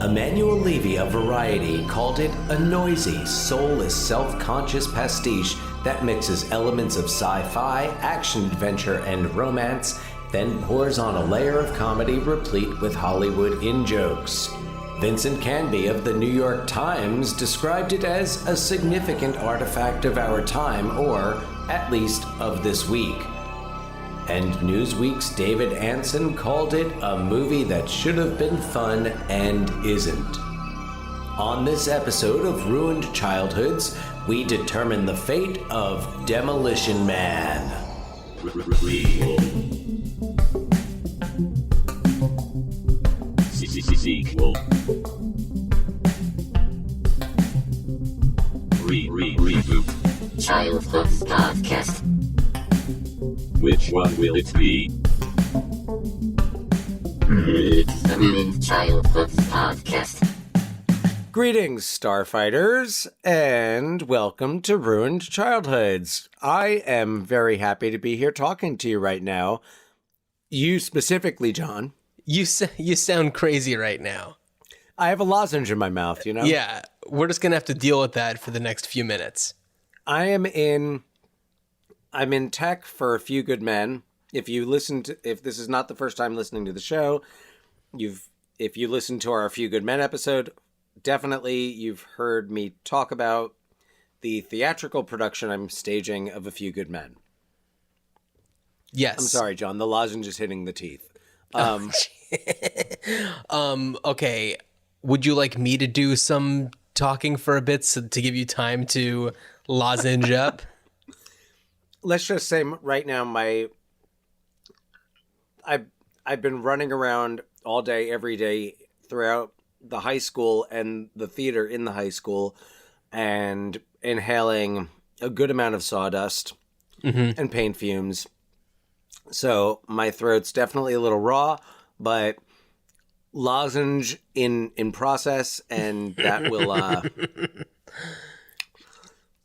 Emmanuel Levy of Variety called it a noisy, soulless, self-conscious pastiche that mixes elements of sci-fi, action-adventure, and romance, then pours on a layer of comedy replete with Hollywood in-jokes. Vincent Canby of the New York Times described it as a significant artifact of our time, or at least of this week. And Newsweek's David Anson called it a movie that should have been fun and isn't. On this episode of Ruined Childhoods, we determine the fate of Demolition Man. Sequel. Reboot. Childhoods Podcast. Which one will it be? It's the Ruined Childhoods Podcast. Greetings, Starfighters, and welcome to Ruined Childhoods. I am very happy to be here talking to you right now. You specifically, John. You sound crazy right now. I have a lozenge in my mouth, you know? Yeah, we're just going to have to deal with that for the next few minutes. I'm in tech for A Few Good Men. If this is not the first time listening to the show, if you listen to our A Few Good Men episode, definitely you've heard me talk about the theatrical production I'm staging of A Few Good Men. Yes. I'm sorry, John. The lozenge is hitting the teeth. Okay. Would you like me to do some talking for a bit to give you time to lozenge up? Let's just say right now, I've been running around all day, every day throughout the high school and the theater in the high school, and inhaling a good amount of sawdust and paint fumes. So my throat's definitely a little raw, but lozenge in process, and that will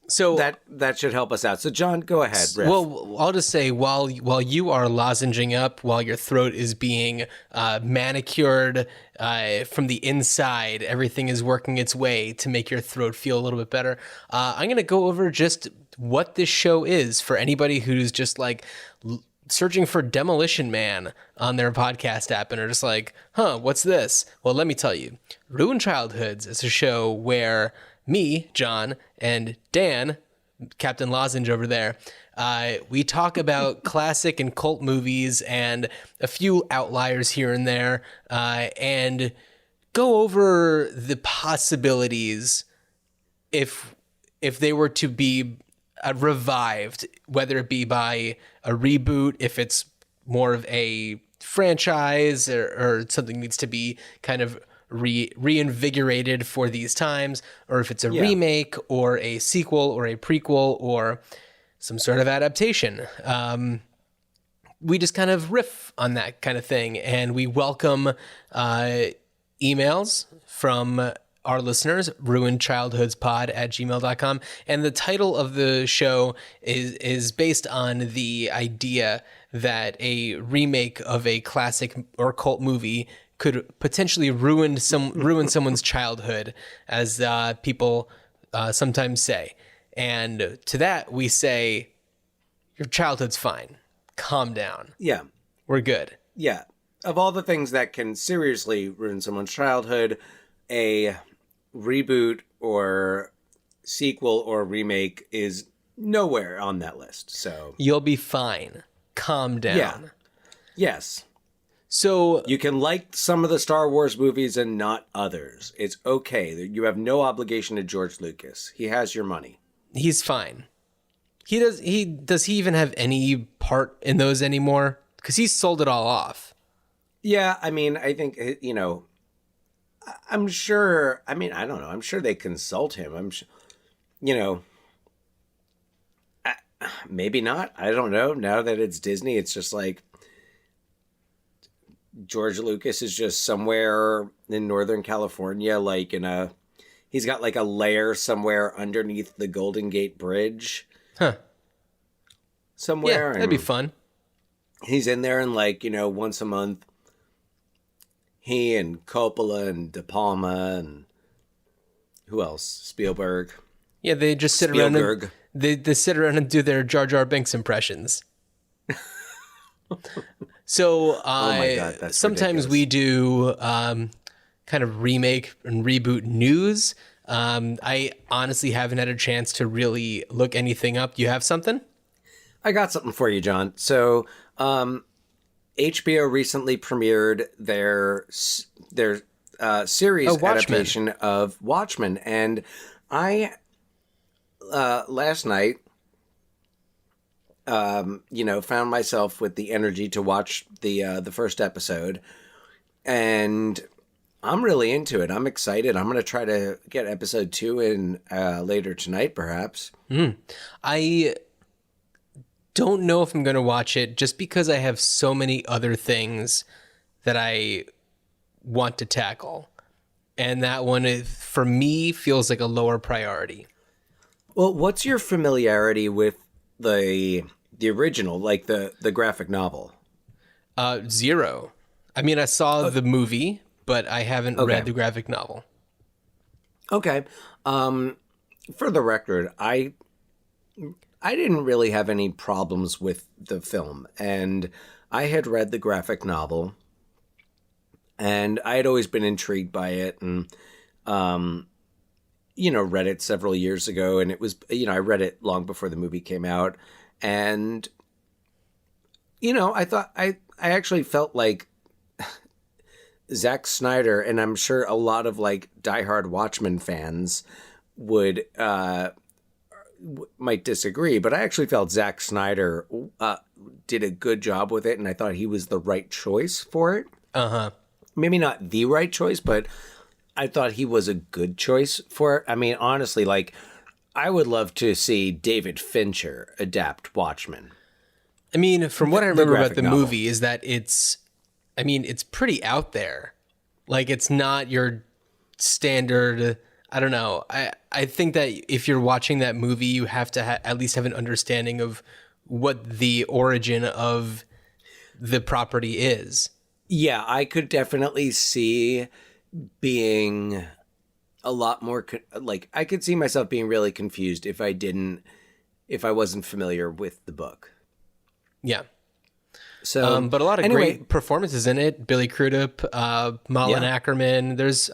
So that should help us out. So John, go ahead. Riff. Well, I'll just say while you are lozenging up, while your throat is being manicured from the inside, everything is working its way to make your throat feel a little bit better. I'm going to go over just what this show is for anybody who's just like searching for Demolition Man on their podcast app and are just like, what's this? Well, let me tell you. Ruined Childhoods is a show where me, John, and Dan, Captain Lozenge over there, we talk about classic and cult movies and a few outliers here and there, and go over the possibilities if they were to be revived, whether it be by a reboot, if it's more of a franchise or something needs to be kind of reinvigorated for these times, or if it's a remake or a sequel or a prequel or some sort of adaptation. We just kind of riff on that kind of thing, and we welcome emails from our listeners, ruinedchildhoodspod@gmail.com. And the title of the show is based on the idea that a remake of a classic or cult movie could potentially ruin someone's childhood, as people sometimes say. And to that we say, your childhood's fine. Calm down. Yeah. We're good. Yeah. Of all the things that can seriously ruin someone's childhood, a reboot or sequel or remake is nowhere on that list. So you'll be fine. Calm down. Yeah. Yes. So you can like some of the Star Wars movies and not others. It's okay. You have no obligation to George Lucas. He has your money. He's fine. Does he even have any part in those anymore? Because he's sold it all off. Yeah, I mean, I think, I'm sure, I don't know. I'm sure they consult him. I'm sure, maybe not. I don't know. Now that it's Disney, it's just like George Lucas is just somewhere in Northern California, he's got like a lair somewhere underneath the Golden Gate Bridge. Huh. Somewhere. Yeah, that'd be fun. He's in there and once a month, He and Coppola and De Palma and who else? Spielberg. Yeah, they just sit around Spielberg. and they sit around and do their Jar Jar Binks impressions. So Oh my God, that's sometimes ridiculous. we do kind of remake and reboot news. I honestly haven't had a chance to really look anything up. You have something? I got something for you, John. So, HBO recently premiered their series Oh, Watchmen. adaptation of Watchmen, and I last night, found myself with the energy to watch the first episode, and I'm really into it. I'm excited. I'm going to try to get episode 2 in later tonight, perhaps. I don't know if I'm going to watch it just because I have so many other things that I want to tackle. And that one, for me, feels like a lower priority. Well, what's your familiarity with the original, like the graphic novel? Zero. I mean, I saw the movie, but I haven't Okay. read the graphic novel. Okay. For the record, I didn't really have any problems with the film, and I had read the graphic novel, and I had always been intrigued by it, and read it several years ago, and it was, I read it long before the movie came out, and I actually felt like Zack Snyder, and I'm sure a lot of like diehard Watchmen fans would might disagree, but I actually felt Zack Snyder did a good job with it, and I thought he was the right choice for it. Maybe not the right choice, but I thought he was a good choice for it. I mean, honestly, like, I would love to see David Fincher adapt Watchmen. I mean, from what I remember about graphic the novel. movie is that it's pretty out there. Like, it's not your standard, I don't know. I think that if you're watching that movie, you have to at least have an understanding of what the origin of the property is. Yeah, I could definitely see being a lot more like, I could see myself being really confused if I wasn't familiar with the book. Yeah. So, But a lot of anyway, great performances in it. Billy Crudup, Malin Yeah. Ackerman. There's,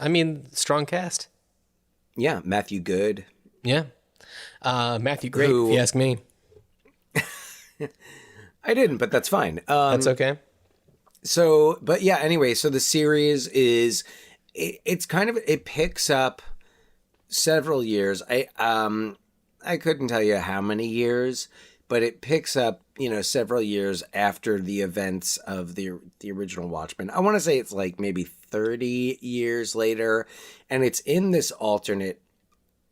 strong cast. yeah, Matthew Good. Yeah. Matthew Great, Who- if you ask me. I didn't, but that's fine. That's okay. So, but yeah, anyway, so the series is, it's kind of, it picks up several years. I couldn't tell you how many years, but it picks up, several years after the events of the original Watchmen. I want to say it's like maybe 30 years later, and it's in this alternate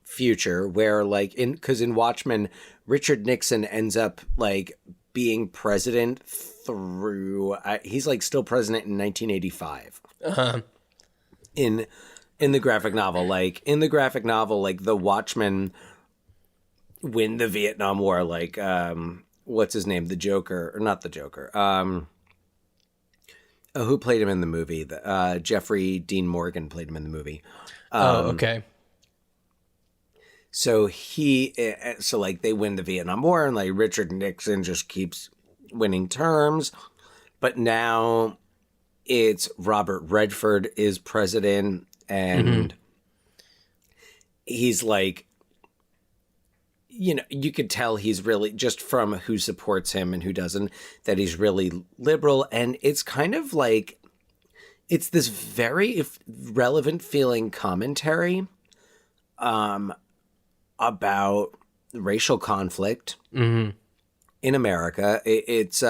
future where, like, because in Watchmen, Richard Nixon ends up like being president through he's like still president in 1985. In the graphic novel, like the Watchmen win the Vietnam War, like what's his name, the Joker, or not the Joker, who played him in the movie? Jeffrey Dean Morgan played him in the movie. Okay. So like they win the Vietnam War, and like Richard Nixon just keeps winning terms, but now it's Robert Redford is president, and he's like, you could tell he's really, just from who supports him and who doesn't, that he's really liberal, and it's kind of like, it's this very relevant feeling commentary about racial conflict in America. It's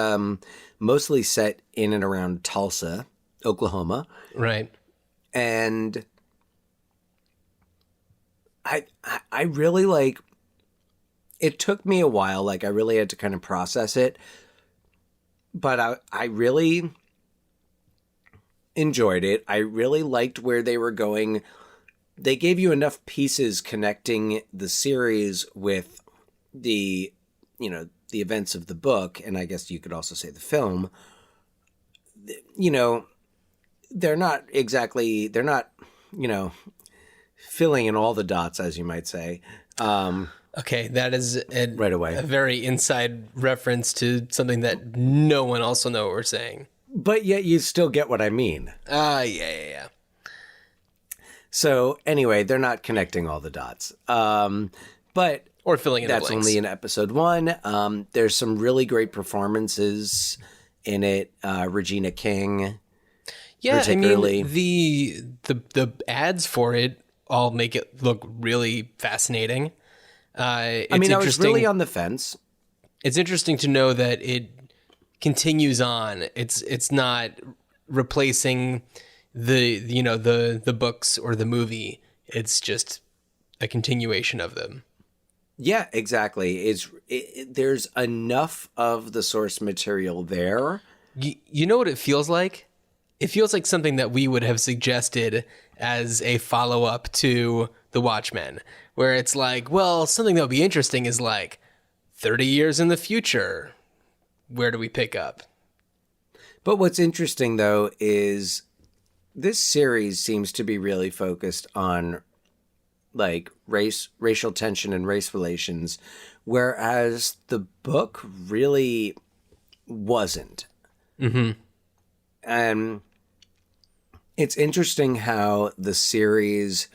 mostly set in and around Tulsa, Oklahoma. Right. And I really like, it took me a while. Like, I really had to kind of process it, but I really enjoyed it. I really liked where they were going. They gave you enough pieces connecting the series with the events of the book, and I guess you could also say the film. they're not, you know, filling in all the dots, as you might say. Okay, that is Right away. a very inside reference to something that no one else will know what we're saying. But yet you still get what I mean. Yeah. So anyway, they're not connecting all the dots. But Or filling in the that's blanks. only in episode 1. There's some really great performances in it. Regina King. Yeah, I particularly. mean, the ads for it all make it look really fascinating. I was really on the fence. It's interesting to know that it continues on. It's not replacing the books or the movie. It's just a continuation of them. Yeah, exactly. There's enough of the source material there. You know what it feels like? It feels like something that we would have suggested as a follow-up to The Watchmen, where it's like, well, something that would be interesting is like 30 years in the future. Where do we pick up? But what's interesting, though, is this series seems to be really focused on like racial tension and race relations, whereas the book really wasn't. Mm-hmm. And it's interesting how the series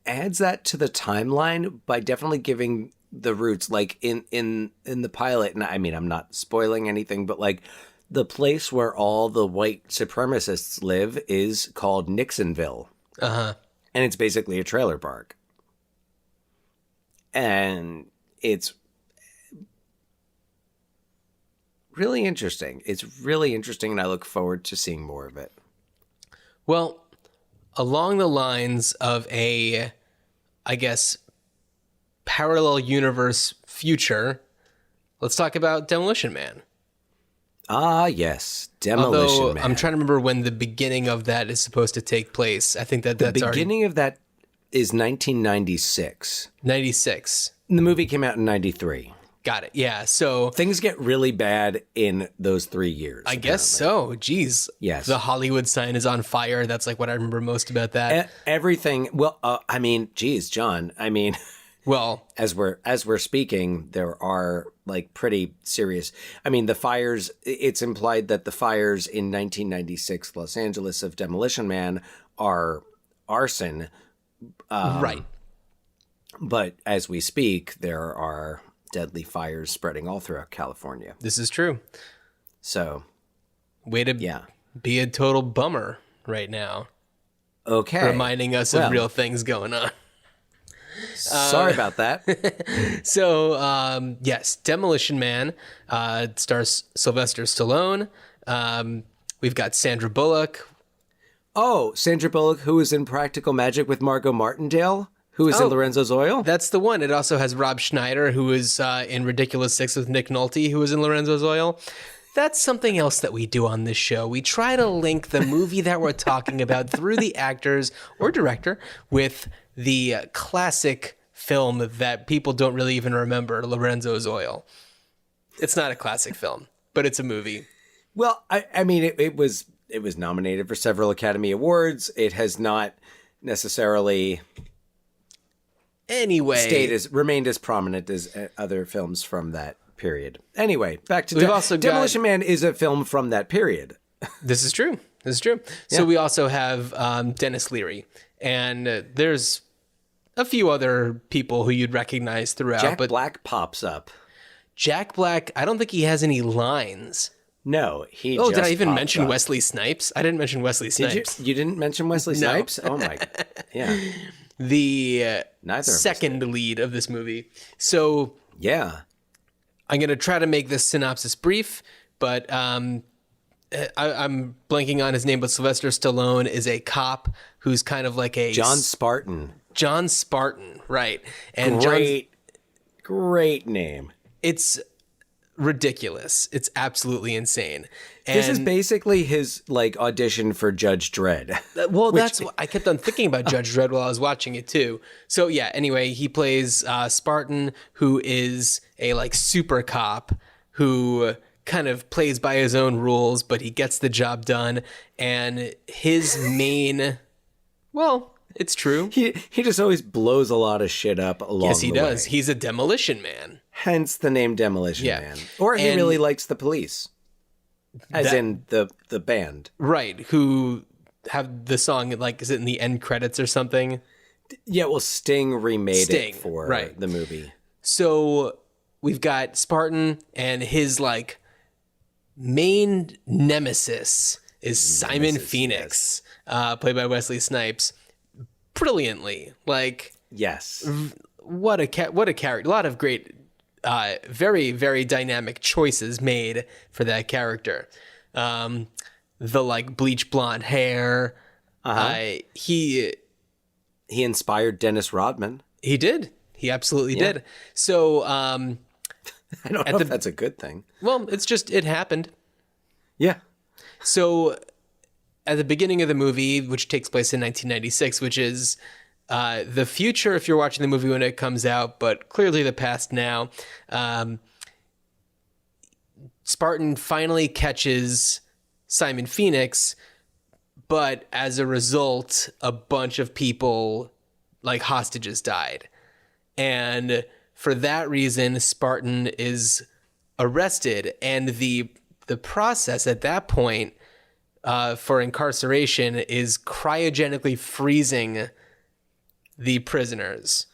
adds that to the timeline by definitely giving the roots, like in the pilot. And I mean, I'm not spoiling anything, but like the place where all the white supremacists live is called Nixonville. Uh-huh. And it's basically a trailer park. And it's really interesting. It's really interesting, and I look forward to seeing more of it. Well, along the lines of a, I guess, parallel universe future, let's talk about Demolition Man. Ah, yes. Demolition Although Man. I'm trying to remember when the beginning of that is supposed to take place. I think that's The beginning of that is 1996. 96. The movie came out in 93. Got it. Yeah. So Things get really bad in those 3 years. I guess so. Geez. Yes. The Hollywood sign is on fire. That's like what I remember most about that. Everything. Well, I mean, geez, John. I mean, Well, as we're speaking, there are like pretty serious. I mean, the fires. It's implied that the fires in 1996 Los Angeles of Demolition Man are arson. right. But as we speak, there are deadly fires spreading all throughout California. This is true. So, Way to yeah. be a total bummer right now. Okay. Reminding us Well. of real things going on. Sorry about that. So, yes, Demolition Man stars Sylvester Stallone. We've got Sandra Bullock. Oh, Sandra Bullock, who was in Practical Magic with Margot Martindale, who was in Lorenzo's Oil. That's the one. It also has Rob Schneider, who was in Ridiculous Six with Nick Nolte, who was in Lorenzo's Oil. That's something else that we do on this show. We try to link the movie that we're talking about through the actors or director with the classic film that people don't really even remember, Lorenzo's Oil. It's not a classic film, but it's a movie. Well, I mean, it was nominated for several Academy Awards. It has not necessarily Anyway, remained as prominent as other films from that period. Anyway, back to We've also got- Demolition Man is a film from that period. this is true. This is true. So we also have Dennis Leary, and there's a few other people who you'd recognize throughout. Jack but Black pops up. Jack Black, I don't think he has any lines. No, he. Oh, just did I even popped mention up. Wesley Snipes? I didn't mention Wesley Did you? Snipes. You didn't mention Wesley No. Snipes? Oh my. Yeah. The Neither of us second lead of this movie. So Yeah. I'm going to try to make this synopsis brief, but I'm blanking on his name, but Sylvester Stallone is a cop who's kind of like a... John Spartan. John Spartan, right. And Great name. it's ridiculous. It's absolutely insane. And This is basically his like audition for Judge Dredd. well, that's what I kept on thinking about Judge Dredd while I was watching it too. So yeah, anyway, he plays Spartan, who is a like super cop who kind of plays by his own rules, but he gets the job done. And his main, well, it's true. He just always blows a lot of shit up along Yes, he the does. way. He's a demolition man. Hence the name Demolition Yeah. Man. Or he And- really likes the police. As That- in the band. Right. Who have the song, like, is it in the end credits or something? Yeah, well, Sting remade Sting, it for right. the movie. So we've got Spartan, and his like main nemesis is Simon Phoenix, played by Wesley Snipes, brilliantly. Like, Yes. what a character! A lot of great, very very dynamic choices made for that character. The like bleach blonde hair. He inspired Dennis Rodman. He did. He absolutely did. So, I don't know if that's a good thing. well, it's just, it happened. Yeah. So, at the beginning of the movie, which takes place in 1996, which is the future if you're watching the movie when it comes out, but clearly the past now, Spartan finally catches Simon Phoenix, but as a result, a bunch of people, like hostages, died. And for that reason, Spartan is arrested, and the process at that point for incarceration is cryogenically freezing the prisoners.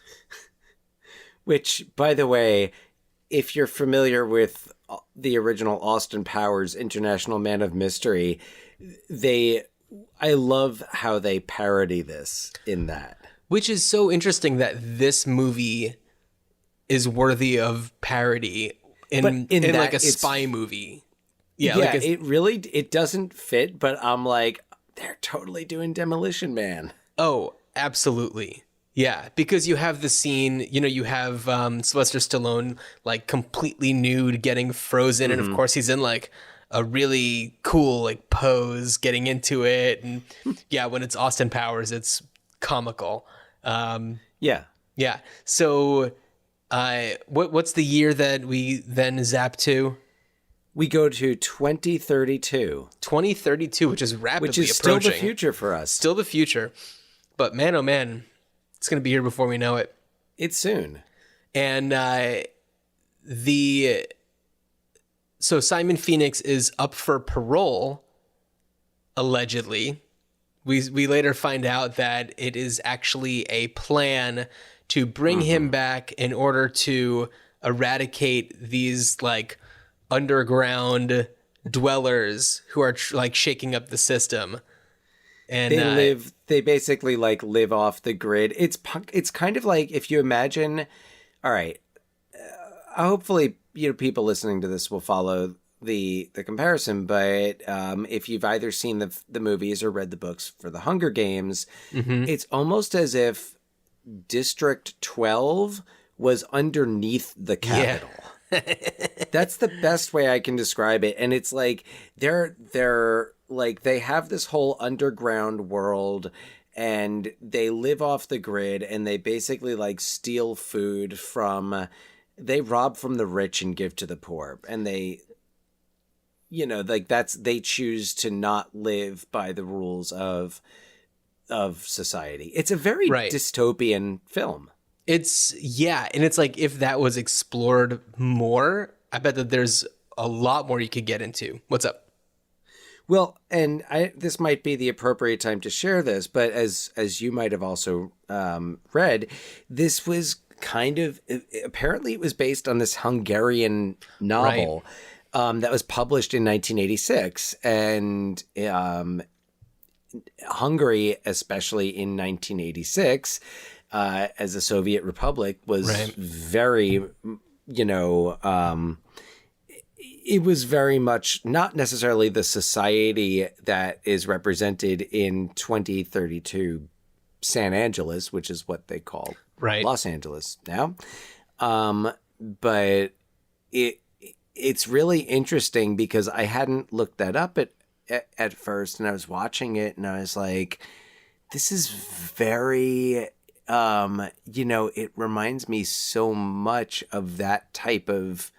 Which, by the way, if you're familiar with the original Austin Powers International Man of Mystery, I love how they parody this in that. Which is so interesting that this movie is worthy of parody in that, like a it's- spy movie. Yeah, Yeah, like it doesn't fit, but I'm like, they're totally doing Demolition Man. oh, absolutely. Yeah, because you have the scene, you have Sylvester Stallone like completely nude getting frozen, and of course he's in like a really cool like pose getting into it, and yeah, when it's Austin Powers, it's comical. Yeah. Yeah. So, what's the year that we then zap to? We go to 2032, 2032, which is rapidly which is approaching. still the future for us. Still the future. But man, oh man, it's going to be here before we know it. It's soon. And so Simon Phoenix is up for parole, allegedly. We later find out that it is actually a plan to bring him back in order to eradicate these like underground dwellers who are like shaking up the system. And They basically like live off the grid. It's kind of like if you imagine, all right, hopefully, people listening to this will follow the comparison, but if you've either seen the movies or read the books for the Hunger Games, it's almost as if District 12 was underneath the Capitol. That's the best way I can describe it. And it's like they're like they have this whole underground world, and they live off the grid, and they basically like steal food from, they rob from the rich and give to the poor, and they they choose to not live by the rules of society. It's a very dystopian film. and it's like if that was explored more, I bet that there's a lot more you could get into. What's up? Well, and this might be the appropriate time to share this, but as you might have also read, this was apparently it was based on this Hungarian novel that was published in 1986, and Hungary, especially in 1986, as a Soviet republic, was very, it was very much not necessarily the society that is represented in 2032 San Angeles, which is what they call Los Angeles now. But it's really interesting because I hadn't looked that up at first, and I was watching it and I was like, this is very, it reminds me so much of that type of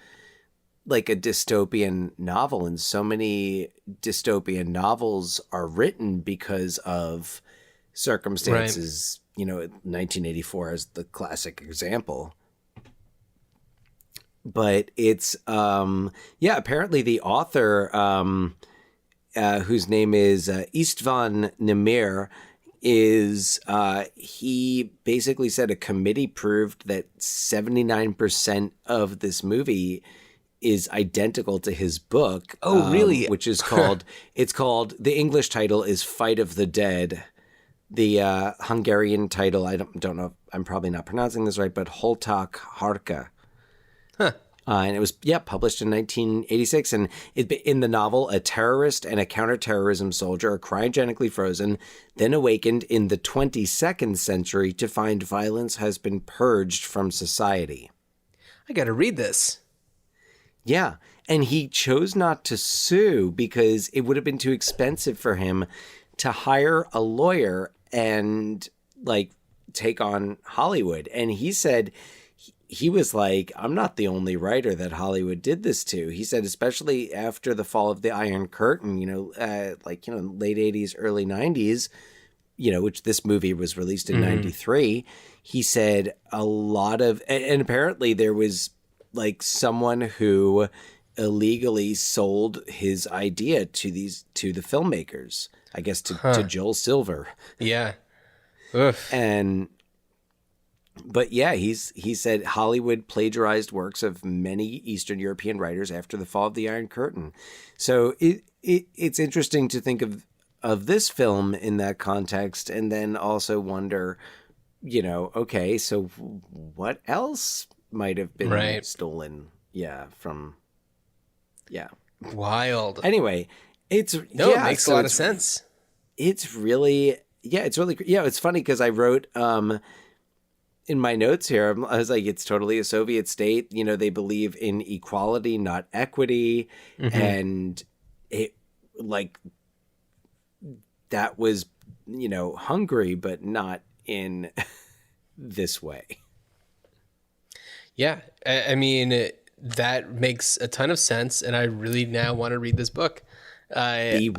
like a dystopian novel, and so many dystopian novels are written because of circumstances. You know, 1984 is the classic example. But it's apparently the author, whose name is Istvan Nemir, is he basically said a committee proved that 79% of this movie is identical to his book. Oh, really? Which is called the English title is Fight of the Dead. The Hungarian title, I don't know, I'm probably not pronouncing this right, but Holtak Harka. Huh. And it was, published in 1986. And in the novel, a terrorist and a counterterrorism soldier are cryogenically frozen, then awakened in the 22nd century to find violence has been purged from society. I got to read this. Yeah. And he chose not to sue because it would have been too expensive for him to hire a lawyer and like take on Hollywood. And he said, he was like, I'm not the only writer that Hollywood did this to. He said, especially after the fall of the Iron Curtain, late 80s, early 90s, which this movie was released in 93. He said a lot of, and apparently there was like someone who illegally sold his idea to the filmmakers, I guess to Joel Silver. Yeah. Oof. But yeah, he said Hollywood plagiarized works of many Eastern European writers after the fall of the Iron Curtain. So it's interesting to think of this film in that context, and then also wonder, okay, so what else might have been stolen? Wild. Anyway, it makes a lot of sense. It's funny because I wrote in my notes here, I was like, it's totally a Soviet state. They believe in equality, not equity. And it like that was, Hungary, but not in this way. Yeah. I mean, that makes a ton of sense. And I really now want to read this book. I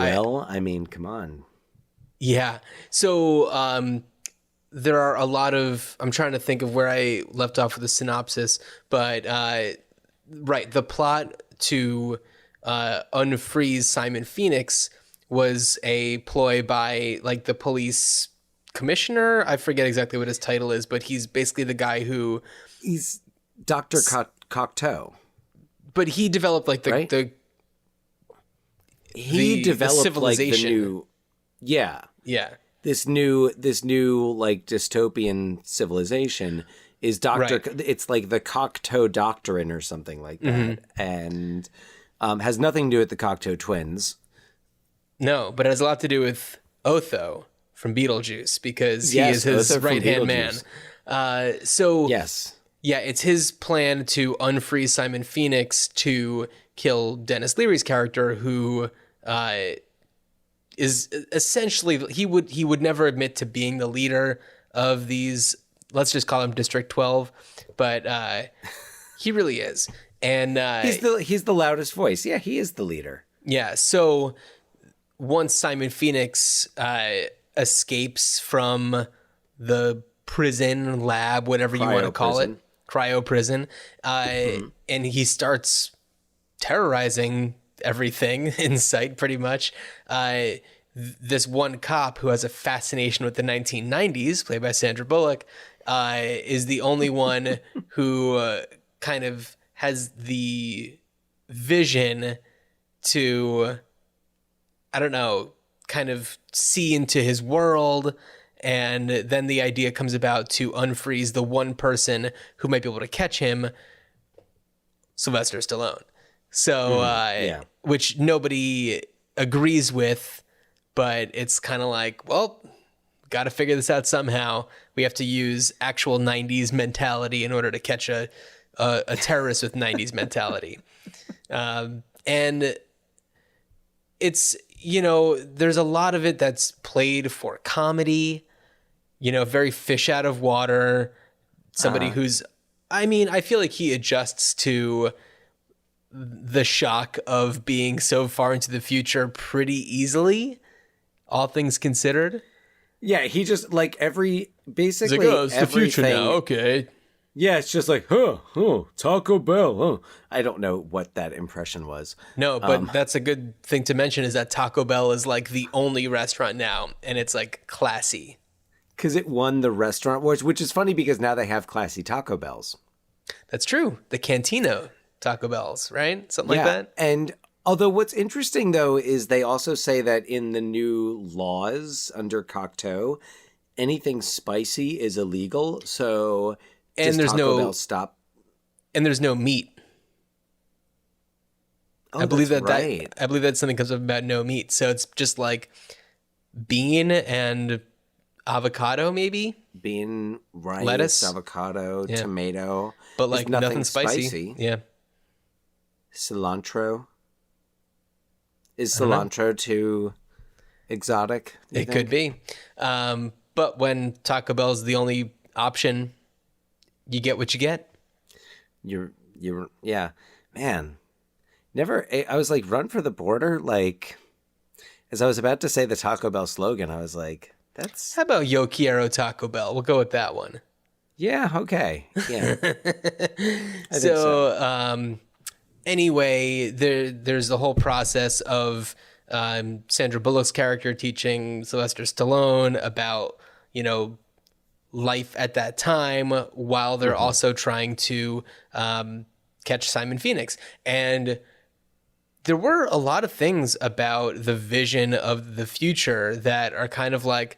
mean, come on. Yeah. So, there are a lot of, I'm trying to think of where I left off with the synopsis, but the plot to unfreeze Simon Phoenix was a ploy by like the police commissioner. I forget exactly what his title is, but he's basically the guy who... He's Dr. Cocteau. But he developed like he developed civilization. Like the new... Yeah. Yeah. This new like dystopian civilization is it's like the Cocteau Doctrine or something like that, and has nothing to do with the Cocteau twins. No, but it has a lot to do with Otho from Beetlejuice because he is his right-hand man. It's his plan to unfreeze Simon Phoenix to kill Dennis Leary's character, who is essentially he would never admit to being the leader of these, let's just call him District 12, but he really is. And he's the loudest voice. Yeah, he is the leader. Yeah, so once Simon Phoenix escapes from the prison lab, whatever you want to call it, cryo prison, and he starts terrorizing everything in sight, pretty much. This one cop who has a fascination with the 1990s, played by Sandra Bullock, is the only one who kind of has the vision to, I don't know, kind of see into his world. And then the idea comes about to unfreeze the one person who might be able to catch him, Sylvester Stallone. So, which nobody agrees with, but it's kind of like, well, got to figure this out somehow. We have to use actual 90s mentality in order to catch a terrorist with 90s mentality. And it's, there's a lot of it that's played for comedy, very fish out of water, somebody who's, I mean, I feel like he adjusts to the shock of being so far into the future pretty easily, all things considered. Yeah, he just like basically it's the future now. Okay. Yeah, it's just like, Taco Bell. I don't know what that impression was. No, but that's a good thing to mention is that Taco Bell is like the only restaurant now, and it's like classy. Because it won the restaurant awards, which is funny because now they have classy Taco Bells. That's true. The Cantina Taco Bells, right? Something like that. And although what's interesting, though, is they also say that in the new laws under Cocteau, anything spicy is illegal. So... And there's Taco Bell stop? And there's no meat. Oh, I believe that's right. I believe that something comes up about no meat. So it's just like bean and avocado, maybe. Bean, rice, lettuce, avocado, tomato, but like nothing spicy. Yeah. Cilantro. Is cilantro too exotic? It could be. But when Taco Bell is the only option, you get what you get. You're man. Never. I was like, run for the border. Like, as I was about to say the Taco Bell slogan, I was like, that's. How about Yo Quiero Taco Bell? We'll go with that one. Yeah. Okay. Yeah. Anyway, there's the whole process of Sandra Bullock's character teaching Sylvester Stallone about, life at that time while they're also trying to catch Simon Phoenix. And there were a lot of things about the vision of the future that are kind of like,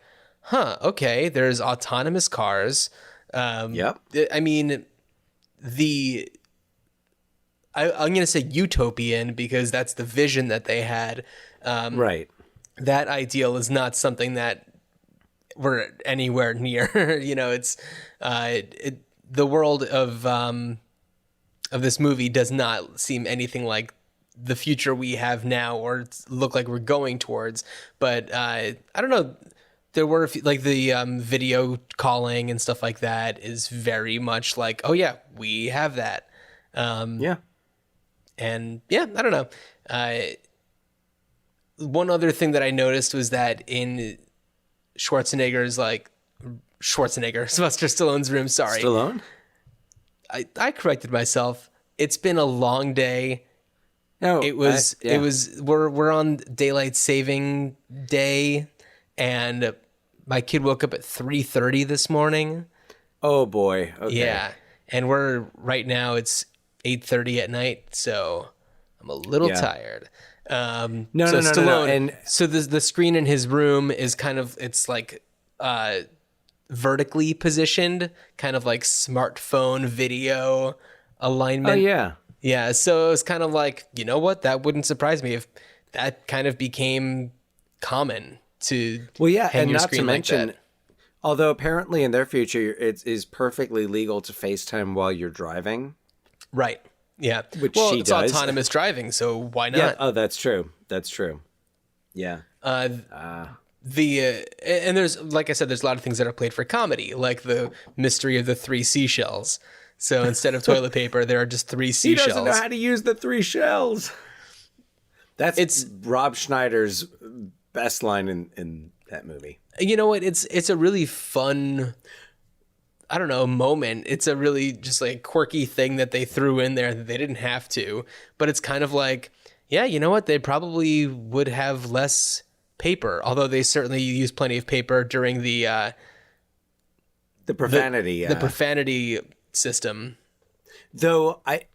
okay, there's autonomous cars. Yep. I mean, I'm going to say utopian because that's the vision that they had. Right. That ideal is not something that we're anywhere near. It's the world of this movie does not seem anything like the future we have now or look like we're going towards. But I don't know. There were like the video calling and stuff like that is very much like, oh yeah, we have that. Yeah. And yeah, I don't know. One other thing that I noticed was that in Sylvester Stallone's room, sorry. Stallone? I corrected myself. It's been a long day. No, we're on daylight saving day, and my kid woke up at 3:30 this morning. Oh boy. Okay. Yeah. And right now it's 8:30 at night, so I'm a little tired. No. And so the screen in his room is kind of, it's like vertically positioned, kind of like smartphone video alignment. Oh yeah. Yeah, so it's kind of like, you know what? That wouldn't surprise me if that kind of became common to hang and your not screen to mention, like that. Although apparently in their future it is perfectly legal to FaceTime while you're driving. Right. Yeah. Which well, she it's does. autonomous driving, so why not? Yeah. Oh, that's true. That's true. Yeah. And there's, like I said, there's a lot of things that are played for comedy, like the mystery of the 3 seashells. So instead of toilet paper, there are just 3 seashells. He doesn't know how to use the 3 shells. It's Rob Schneider's best line in that movie. You know what? It's a really fun, I don't know, moment. It's a really just like quirky thing that they threw in there that they didn't have to. But it's kind of like, yeah, you know what? They probably would have less paper, although they certainly use plenty of paper during the profanity. The profanity system. Though I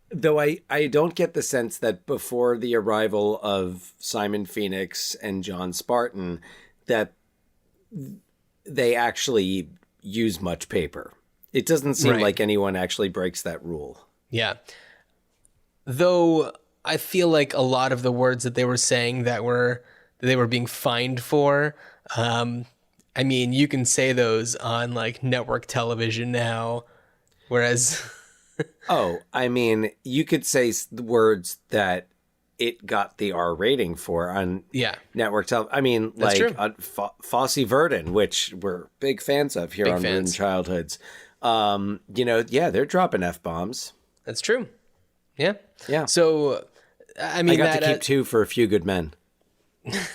don't get the sense that before the arrival of Simon Phoenix and John Spartan that they actually use much paper. It doesn't seem like anyone actually breaks that rule. Yeah. Though I feel like a lot of the words that they were saying that they were being fined for, I mean, you can say those on like network television now, whereas oh, I mean, you could say the words that it got the R rating for on network television. I mean, that's like Fosse Verdon, which we're big fans of here on Ruined Childhoods. They're dropping F-bombs. That's true. Yeah. Yeah. So I mean, I got to keep 2 for A Few Good Men.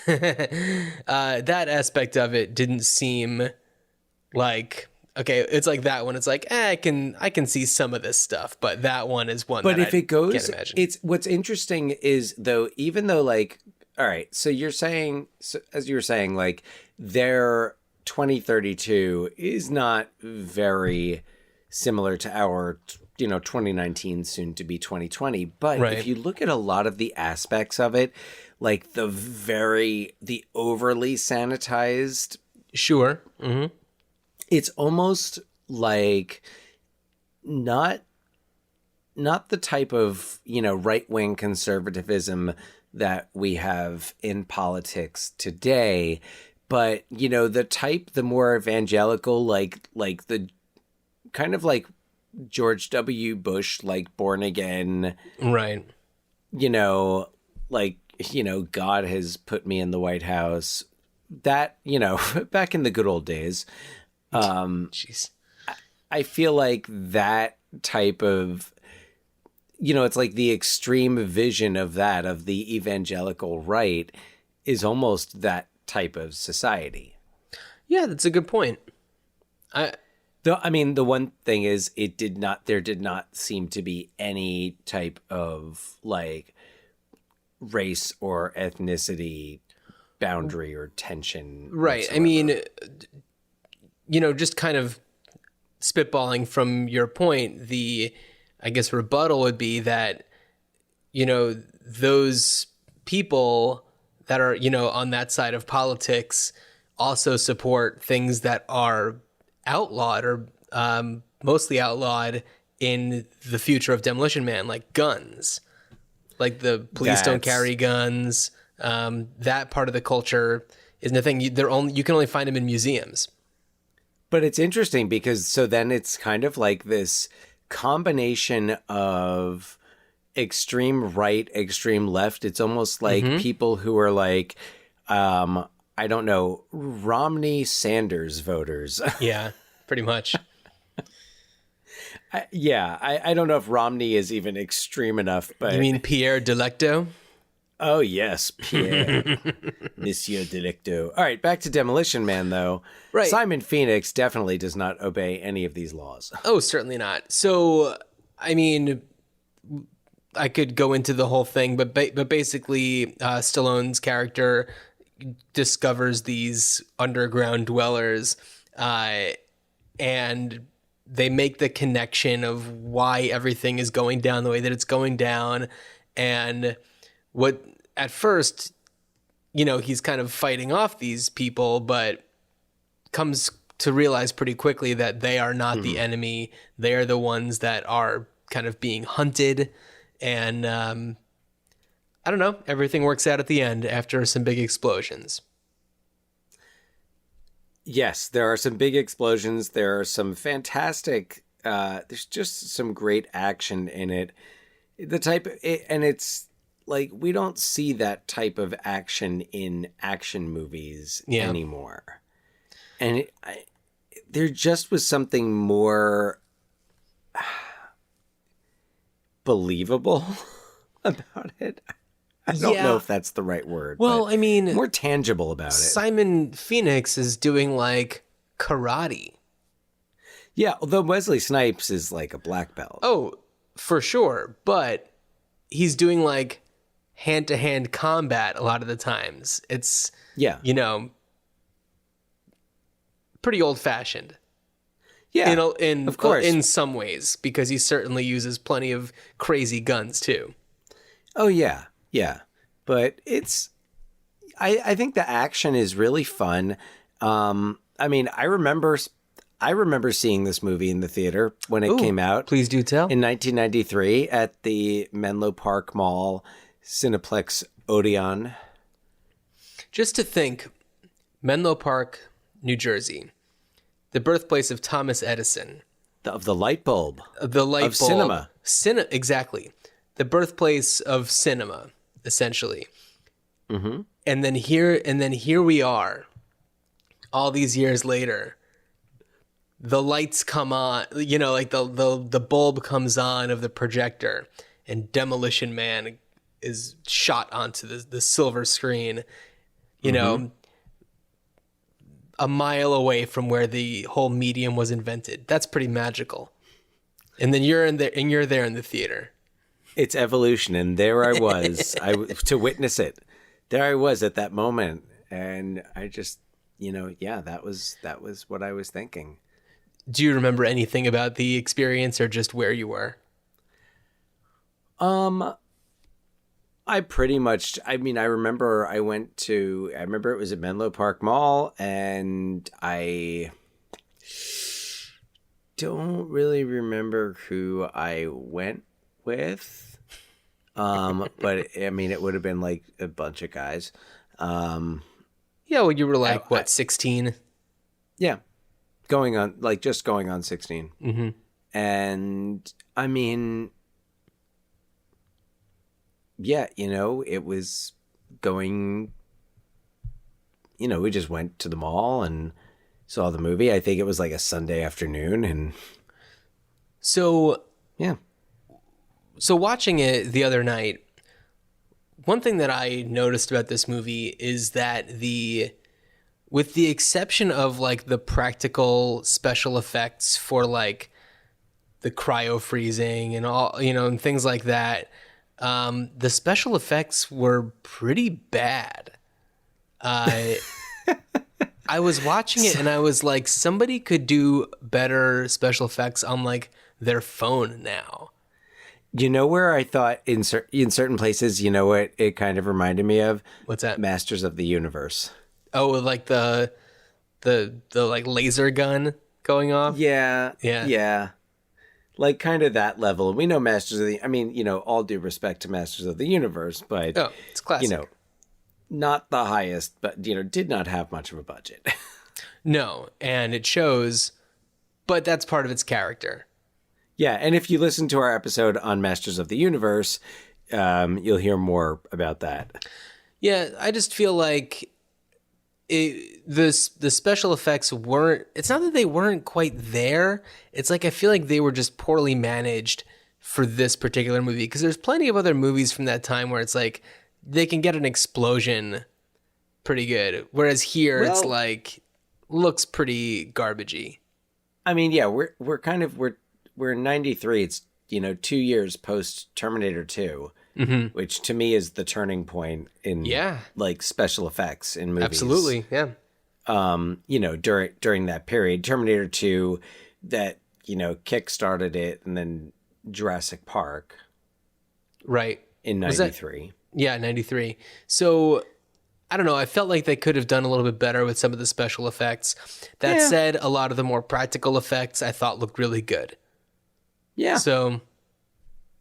that aspect of it didn't seem like, okay, it's like that one. It's like, I can see some of this stuff, but that one is one But that if it goes, can't imagine. it's what's interesting is though, even though like, all right, so you're saying, so as you were saying, like their 2032 is not very similar to our, 2019 soon to be 2020. But Right. if you look at a lot of the aspects of it, like the overly sanitized, Sure. Mm-hmm. it's almost like not the type of right-wing conservatism that we have in politics today, but the more evangelical, like the kind of like George W. Bush, like born again, Right. like God has put me in the White House, that back in the good old days. Jeez. I feel like that type of, it's like the extreme vision of that, of the evangelical right, is almost that type of society. Yeah, that's a good point. The one thing is there did not seem to be any type of like race or ethnicity boundary or tension. Right. whatsoever. I mean, just kind of spitballing from your point, I guess rebuttal would be that, those people that are, on that side of politics also support things that are outlawed or mostly outlawed in the future of Demolition Man, like guns, like the police don't carry guns. That part of the culture isn't a thing. You can only find them in museums. But it's interesting because so then it's kind of like this combination of extreme right, extreme left. It's almost like people who are like, I don't know, Romney Sanders voters. Yeah, pretty much. I don't know if Romney is even extreme enough, but You mean Pierre Delecto? oh yes, Pierre, Monsieur Delicto. All right, back to Demolition Man though. Right. Simon Phoenix definitely does not obey any of these laws. Oh, certainly not. So, I mean, I could go into the whole thing, but basically, Stallone's character discovers these underground dwellers, and they make the connection of why everything is going down the way that it's going down, and what at first, he's kind of fighting off these people, but comes to realize pretty quickly that they are not the enemy. They are the ones that are kind of being hunted. And I don't know, everything works out at the end after some big explosions. Yes, there are some big explosions. There are some fantastic, there's just some great action in it. And it's like, we don't see that type of action in action movies anymore. And there just was something more believable about it. I don't know if that's the right word. Well, but I mean, more tangible about it. Simon Phoenix is doing like karate. Yeah, although Wesley Snipes is like a black belt. Oh, for sure. But he's doing like hand-to-hand combat a lot of the times. It's, pretty old-fashioned. Yeah, of course. In some ways, because he certainly uses plenty of crazy guns too. Oh yeah, yeah. But I think the action is really fun. I mean, I remember seeing this movie in the theater when it came out. Please do tell. In 1993 at the Menlo Park Mall Cineplex Odeon. Just to think, Menlo Park, New Jersey, the birthplace of Thomas Edison. Of the light bulb. The light of bulb. cinema. Exactly. The birthplace of cinema, essentially. Mm-hmm. And then here we are, all these years later. The lights come on, like the bulb comes on of the projector, and Demolition Man is shot onto the silver screen, you know, a mile away from where the whole medium was invented. That's pretty magical. And then you're there in the theater. It's evolution, and there I was, to witness it. There I was at that moment, and I just, that was what I was thinking. Do you remember anything about the experience, or just where you were? I pretty much, I remember it was at Menlo Park Mall, and I don't really remember who I went with. But it would have been like a bunch of guys. Yeah, well, you were like, 16? Yeah. Going on 16. Mm-hmm. And yeah, it was going, we just went to the mall and saw the movie. I think it was like a Sunday afternoon. And so, yeah. So watching it the other night, one thing that I noticed about this movie is that with the exception of like the practical special effects for like the cryo freezing and all, and things like that, the special effects were pretty bad. I was watching it and I was like, somebody could do better special effects on like their phone now. You know where I thought in certain places, what it kind of reminded me of? What's that? Masters of the Universe. Oh, like the like laser gun going off? Yeah. Like kind of that level. We know Masters of the, all due respect to Masters of the Universe, but it's classic. Not the highest, but did not have much of a budget. No, and it shows, but that's part of its character. Yeah, and if you listen to our episode on Masters of the Universe, you'll hear more about that. Yeah, I just feel like the special effects weren't... It's not that they weren't quite there. It's like I feel like they were just poorly managed for this particular movie. Because there's plenty of other movies from that time where it's like they can get an explosion pretty good. Whereas here, it's like looks pretty garbagey. Yeah, we're in 93. It's, 2 years post Terminator 2, which to me is the turning point in like special effects in movies. Absolutely. Yeah. During that period, Terminator 2 that, kick-started it, and then Jurassic Park. Right. In 93. Yeah, 93. So I don't know. I felt like they could have done a little bit better with some of the special effects. That said, a lot of the more practical effects I thought looked really good. Yeah. So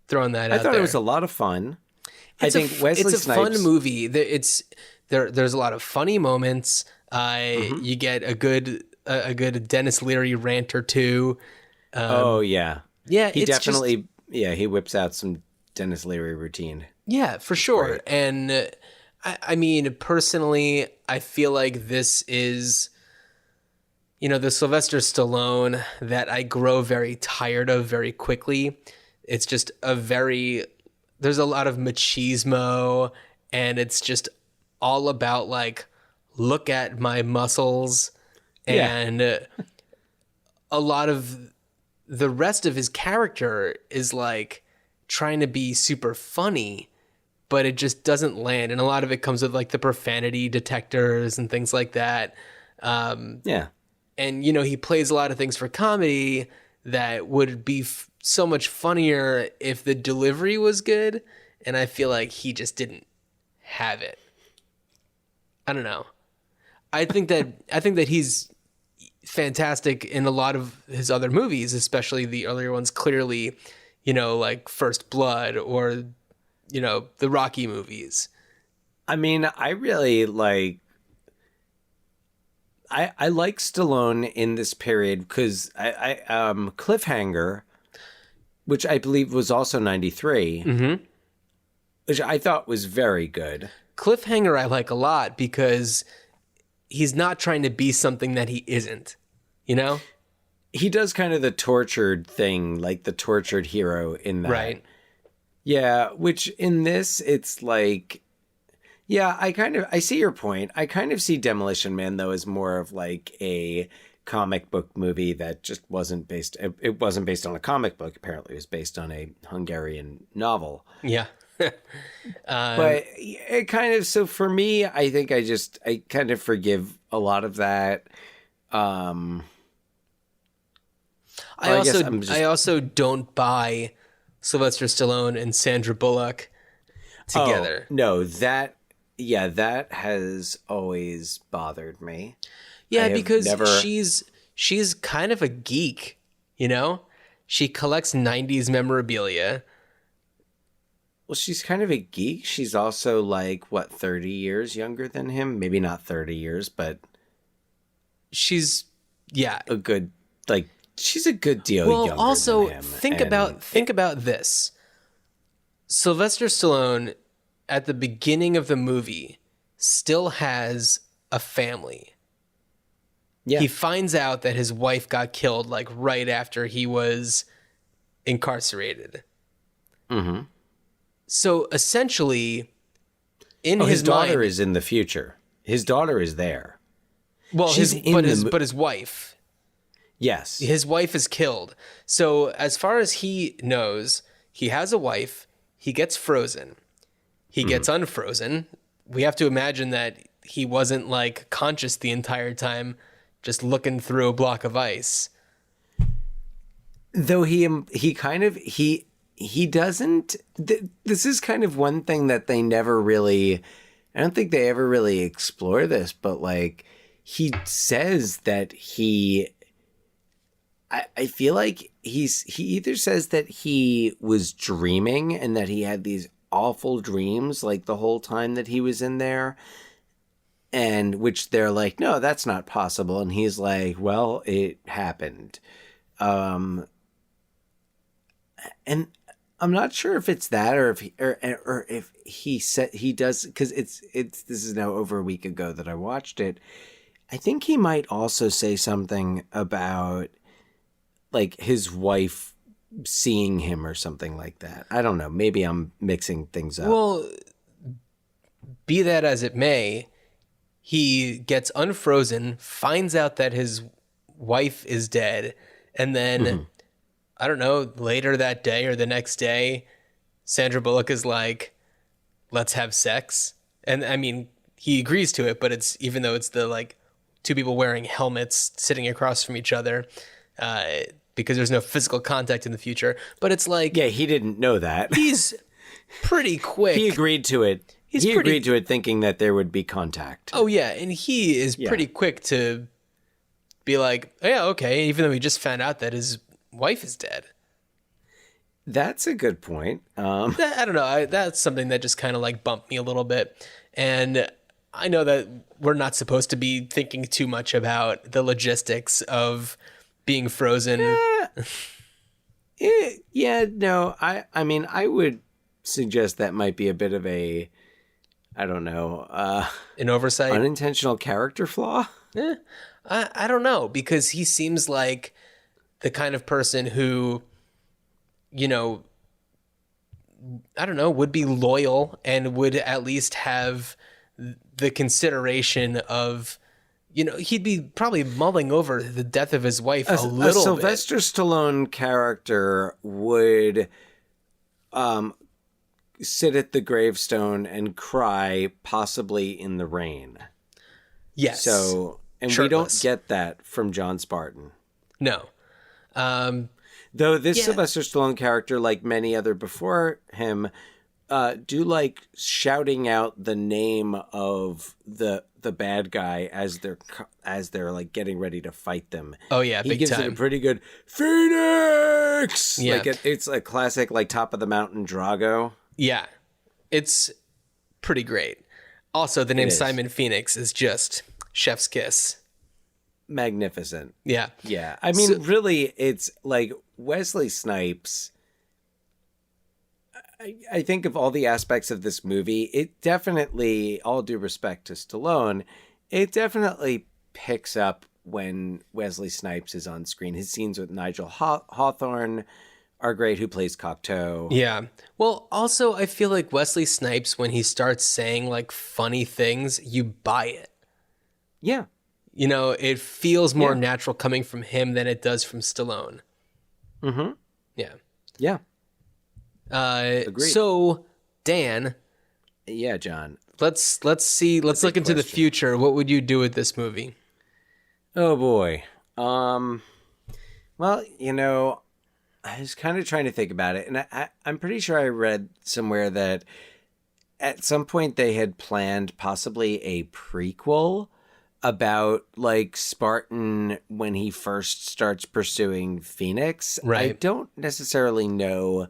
throwing that out there. I thought it was a lot of fun. Wesley Snipes. It's a fun movie. There's a lot of funny moments. You get a good Dennis Leary rant or two. Yeah. Yeah. He definitely, he whips out some Dennis Leary routine. Yeah, for sure. Right. And personally, I feel like this is... the Sylvester Stallone that I grow very tired of very quickly. It's just there's a lot of machismo, and it's just all about like, look at my muscles. And a lot of the rest of his character is like trying to be super funny, but it just doesn't land. And a lot of it comes with like the profanity detectors and things like that. And, he plays a lot of things for comedy that would be so much funnier if the delivery was good. And I feel like he just didn't have it. I don't know. I think that he's fantastic in a lot of his other movies, especially the earlier ones, clearly, like First Blood or, the Rocky movies. I really like... I like Stallone in this period because I Cliffhanger, which I believe was also 93, which I thought was very good. Cliffhanger I like a lot because he's not trying to be something that he isn't, He does kind of the tortured thing, like the tortured hero in that. Right. Yeah, which in this, it's like, yeah, I see your point. I kind of see Demolition Man, though, as more of like a comic book movie that just wasn't based, it wasn't based on a comic book. Apparently, it was based on a Hungarian novel. Yeah. But it kind of, so for me, I think I kind of forgive a lot of that. I also don't buy Sylvester Stallone and Sandra Bullock together. Oh, no, that has always bothered me. Yeah, because she's kind of a geek, you know? She collects 90s memorabilia. Well, she's kind of a geek. She's also like, what, 30 years younger than him? Maybe not 30 years, but she's, yeah. She's a good deal younger than him. Well, also, think about this. Sylvester Stallone, at the beginning of the movie, still has a family. Yeah. He finds out that his wife got killed, like, right after he was incarcerated. Mm-hmm. So essentially, his daughter mind, is in the future. His daughter is there. Well, his wife. Yes, his wife is killed. So as far as he knows, he has a wife. He gets frozen. He gets unfrozen. We have to imagine that he wasn't like conscious the entire time, just looking through a block of ice. Though he doesn't. This is kind of one thing that they never really. I don't think they ever really explore this, but like he says that he. I feel like he either says that he was dreaming and that he had these awful dreams like the whole time that he was in there, and which they're like, no, that's not possible, and he's like, well, it happened, and I'm not sure if it's that or if he said he does, because this is now over a week ago that I watched it. I think he might also say something about like his wife seeing him or something like that. I don't know. Maybe I'm mixing things up. Well, be that as it may, he gets unfrozen, finds out that his wife is dead, and then, I don't know, later that day or the next day, Sandra Bullock is like, let's have sex. And I mean, he agrees to it, but it's, even though it's the like two people wearing helmets sitting across from each other, because there's no physical contact in the future. But it's like... Yeah, he didn't know that. He's pretty quick. He agreed to it. He agreed to it thinking that there would be contact. Oh, yeah. And he is pretty quick to be like, oh, yeah, okay, even though he just found out that his wife is dead. That's a good point. I don't know. That's something that just kind of like bumped me a little bit. And I know that we're not supposed to be thinking too much about the logistics of being frozen. No. I mean, I would suggest that might be a bit of a, I don't know, an oversight, unintentional character flaw. I don't know, because he seems like the kind of person who, you know, I don't know, would be loyal and would at least have the consideration of, you know, he'd be probably mulling over the death of his wife a little bit. A Sylvester Stallone character would sit at the gravestone and cry, possibly in the rain. Yes. So, and shirtless. We don't get that from John Spartan. No. Though this Sylvester Stallone character, like many other before him, do like shouting out the name of the bad guy as they're like getting ready to fight them. Oh yeah, he gives it a pretty good Phoenix. Yeah, like it's a classic like top of the mountain Drago. Yeah, it's pretty great. Also, the name Simon Phoenix is just chef's kiss. Magnificent. Yeah. Yeah. I mean, really, it's like Wesley Snipes. I think of all the aspects of this movie, it definitely, all due respect to Stallone, it definitely picks up when Wesley Snipes is on screen. His scenes with Nigel Hawthorne are great, who plays Cocteau. Yeah. Well, also, I feel like Wesley Snipes, when he starts saying like funny things, you buy it. Yeah. You know, it feels more Yeah. natural coming from him than it does from Stallone. Mm-hmm. Yeah. Yeah. Agreed. So, Dan, Yeah, John. let's look into the future. What would you do with this movie? Oh boy. Well, I was kind of trying to think about it, and I'm pretty sure I read somewhere that at some point they had planned possibly a prequel about like Spartan when he first starts pursuing Phoenix. Right. I don't necessarily know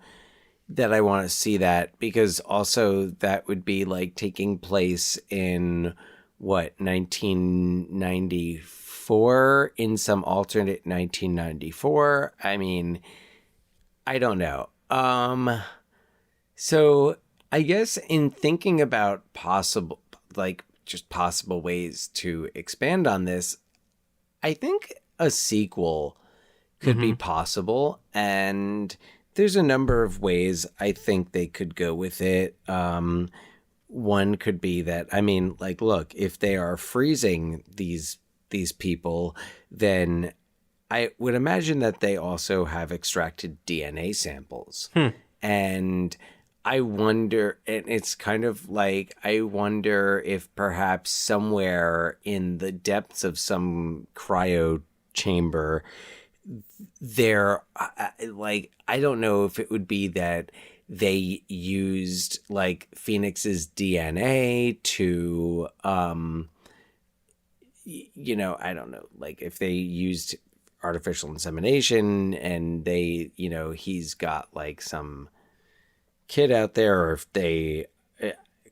that I want to see that, because also that would be like taking place in 1994, in some alternate 1994. I mean, I don't know. So I guess in thinking about possible ways to expand on this, I think a sequel could be possible, and there's a number of ways I think they could go with it. One could be that, I mean, like, look, if they are freezing these people, then I would imagine that they also have extracted DNA samples. And I wonder, and it's kind of like, I wonder if perhaps somewhere in the depths of some cryo chamber, there, like, I don't know if it would be that they used like Phoenix's DNA to, I don't know, like if they used artificial insemination and they, he's got like some kid out there, or if they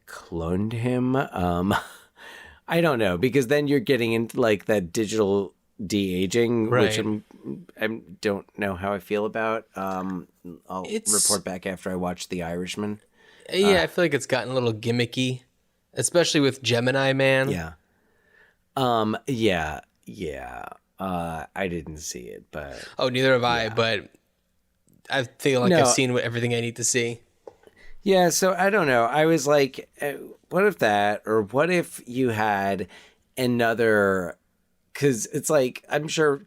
cloned him. I don't know, because then you're getting into like that digital de-aging, Right. which I don't know how I feel about. I'll report back after I watch The Irishman. Yeah, I feel like it's gotten a little gimmicky, especially with Gemini Man. Yeah. I didn't see it, but Oh, neither have I, but I feel like No. I've seen everything I need to see. yeah. So I don't know. I was like, what if that, or what if you had another? Because it's like, I'm sure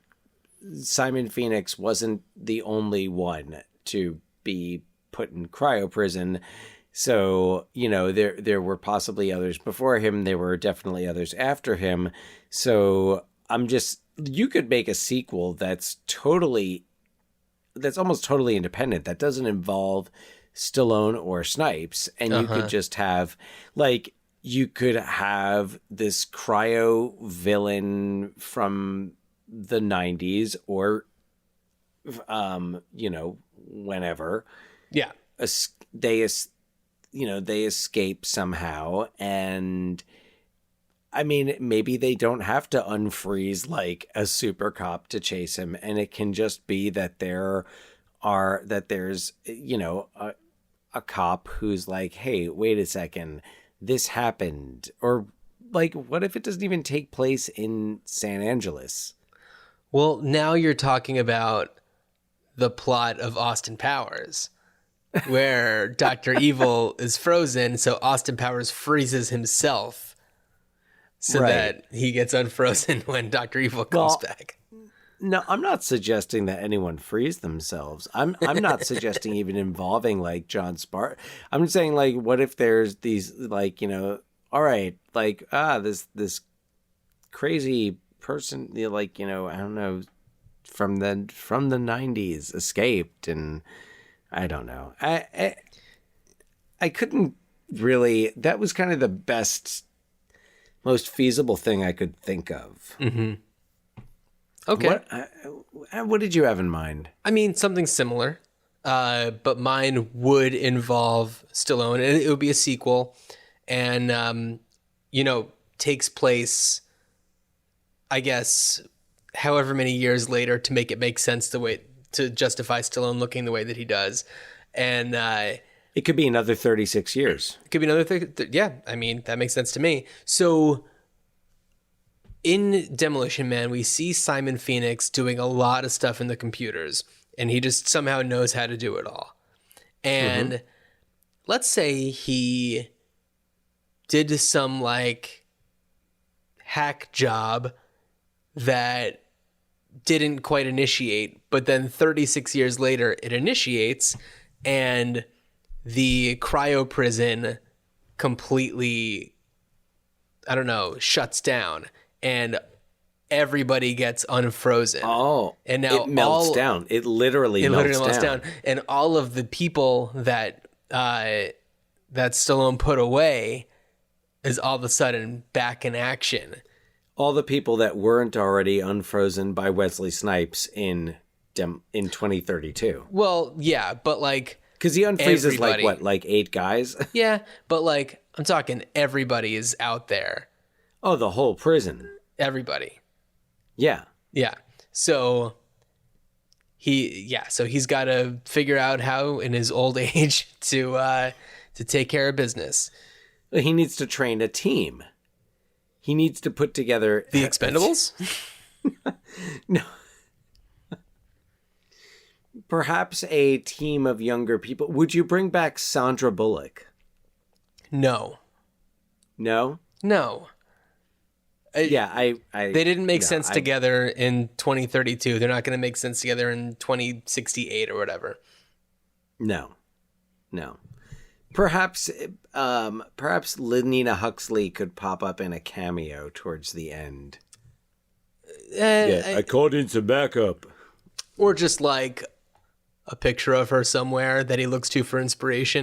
Simon Phoenix wasn't the only one to be put in cryo prison. So, there were possibly others before him. There were definitely others after him. So you could make a sequel that's almost totally independent, that doesn't involve Stallone or Snipes. And you could just have, like, you could have this cryo villain from the 90s, or, whenever. Yeah. They escape somehow, and I mean, maybe they don't have to unfreeze like a super cop to chase him, and it can just be that there's a cop who's like, hey, wait a second, this happened. Or like, what if it doesn't even take place in San Angeles? Well, now you're talking about the plot of Austin Powers, where Dr. Evil is frozen, so Austin Powers freezes himself so Right. that he gets unfrozen when Dr. Evil comes back. No, I'm not suggesting that anyone frees themselves. I'm not suggesting even involving like John Spartan. I'm saying, like, what if there's these, like, all right, like, this crazy person, like, I don't know, from the 90s escaped, and I don't know. I couldn't really, that was kind of the best, most feasible thing I could think of. Mm-hmm. Okay. What did you have in mind? I mean, something similar, but mine would involve Stallone, and it would be a sequel, and, takes place, I guess, however many years later to make it make sense to justify Stallone looking the way that he does. And It could be another 36 years. it could be another thing. Yeah, I mean, that makes sense to me. So in Demolition Man, we see Simon Phoenix doing a lot of stuff in the computers. and he just somehow knows how to do it all. And let's say he did some like hack job that didn't quite initiate, but then 36 years later it initiates, and the cryo prison completely, I don't know, shuts down, and everybody gets unfrozen. Oh, and now it melts down. It literally melts down. And all of the people that that Stallone put away is all of a sudden back in action. All the people that weren't already unfrozen by Wesley Snipes in 2032. Well, yeah, but like, because he unfreezes everybody. like 8 guys? Yeah, but like, I'm talking everybody is out there. Oh, the whole prison. Everybody. Yeah. Yeah. So he's got to figure out how in his old age to take care of business. He needs to train a team. He needs to put together the Expendables. No. Perhaps a team of younger people. Would you bring back Sandra Bullock? No. No? No. Yeah, I they didn't make sense together in 2032. They're not going to make sense together in 2068 or whatever. No. Perhaps Nina Huxley could pop up in a cameo towards the end. I called in some backup. Or just like a picture of her somewhere that he looks to for inspiration.